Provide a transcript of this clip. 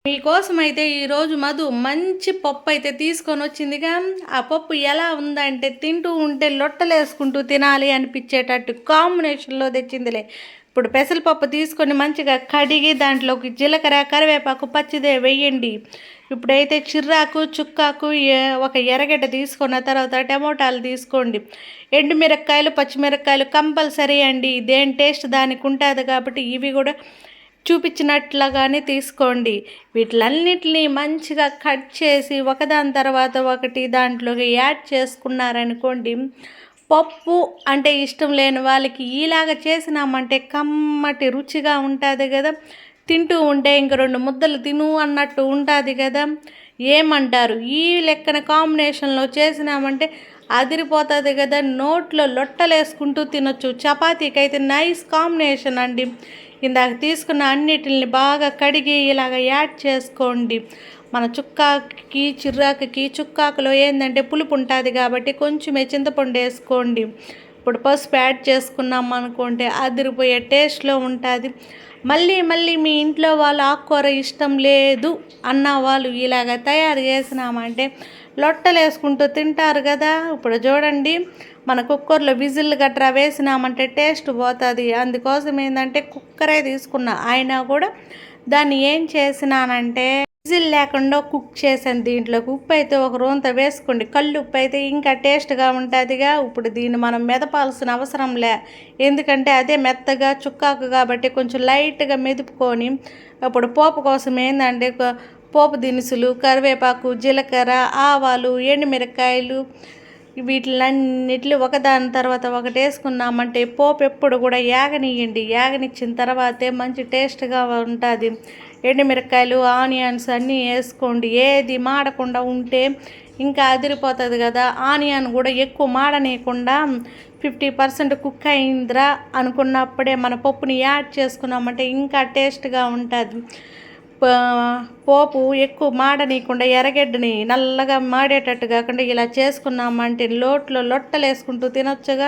మీకోసం అయితే ఈరోజు మధు మంచి పప్పు అయితే తీసుకొని వచ్చిందిగా. ఆ పప్పు ఎలా ఉందంటే తింటూ ఉంటే లొట్టలేసుకుంటూ తినాలి అనిపించేటట్టు కాంబినేషన్లో తెచ్చిందిలే. ఇప్పుడు పెసరపప్పు తీసుకొని మంచిగా కడిగి దాంట్లోకి జీలకర్ర, కరివేపాకు, పచ్చిదే వేయండి. ఇప్పుడైతే చిర్రాకు, చుక్కాకు, ఒక ఎర్రగడ్డ తీసుకున్న తర్వాత టమోటాలు తీసుకోండి. ఎండుమిరపకాయలు, పచ్చిమిరపకాయలు కంపల్సరీ అండి. దేని టేస్ట్ దానికి ఉంటుంది కాబట్టి ఇవి కూడా చూపించినట్లుగానే తీసుకోండి. వీటిలన్నిటిని మంచిగా కట్ చేసి ఒకదాని తర్వాత ఒకటి దాంట్లోకి యాడ్ చేసుకున్నారనుకోండి, పప్పు అంటే ఇష్టం లేని వాళ్ళకి ఇలాగ చేసినామంటే కమ్మటి రుచిగా ఉంటుంది కదా. తింటూ ఉంటే ఇంక 2 ముద్దలు తిను అన్నట్టు ఉంటుంది కదా. ఏమంటారు? ఈ లెక్కన కాంబినేషన్లో చేసినామంటే అదిరిపోతుంది కదా. నోట్లో లొట్టలేసుకుంటూ తినొచ్చు. చపాతీకి అయితే నైస్ కాంబినేషన్ అండి. ఇందాక తీసుకున్న అన్నిటిని బాగా కడిగి ఇలాగ యాడ్ చేసుకోండి. మన చుక్కాకి, చిర్రాకుకి, చుక్కాకులో ఏంటంటే పులుపు ఉంటుంది కాబట్టి కొంచెం చింతపండు వేసుకోండి. ఇప్పుడు పసుపు యాడ్ చేసుకున్నాం అనుకుంటే అదిరిపోయే టేస్ట్లో ఉంటుంది. మళ్ళీ మళ్ళీ మీ ఇంట్లో వాళ్ళు ఆకుకూర ఇష్టం లేదు అన్న వాళ్ళు ఇలాగ తయారు చేసినామంటే లొట్టలు వేసుకుంటూ తింటారు కదా. ఇప్పుడు చూడండి, మన కుక్కర్లో విజిల్ గట్రా వేసినామంటే టేస్ట్ పోతుంది. అందుకోసం ఏంటంటే కుక్కరే తీసుకున్నా, అయినా కూడా దాన్ని ఏం చేసినానంటే విజిల్ లేకుండా కుక్ చేశాను. దీంట్లోకి ఉప్పు అయితే ఒక రోంత వేసుకోండి. కళ్ళు ఉప్పు అయితే ఇంకా టేస్ట్గా ఉంటుందిగా. ఇప్పుడు దీన్ని మనం మెదపాల్సిన అవసరం లే, ఎందుకంటే అదే మెత్తగా చుక్కాకు కాబట్టి కొంచెం లైట్గా మెదుపుకొని ఇప్పుడు పోపు కోసం ఏంటంటే పోపు దినుసులు, కరివేపాకు, జీలకర్ర, ఆవాలు, ఎండుమిరపకాయలు వీటిలన్నిటిని ఒకదాని తర్వాత ఒకటి వేసుకున్నామంటే పోపు ఎప్పుడు కూడా యాగనియండి. యాగనిచ్చిన తర్వాతే మంచి టేస్ట్గా ఉంటుంది. ఎండుమిరపకాయలు, ఆనియన్స్ అన్నీ వేసుకోండి. ఏది మాడకుండా ఉంటే ఇంకా అదిరిపోతుంది కదా. ఆనియన్ కూడా ఎక్కువ మాడనీయకుండా 50% కుక్ అయిందిరా అనుకున్నప్పుడే మన పప్పుని యాడ్ చేసుకున్నామంటే ఇంకా టేస్ట్గా ఉంటుంది. పోపు ఎక్కువ మాడనీయకుండా ఎర్రగడ్డని నల్లగా మాడేటట్టు కాకుండా ఇలా చేసుకున్నామంటే లొట్టలు వేసుకుంటూ తినొచ్చుగా.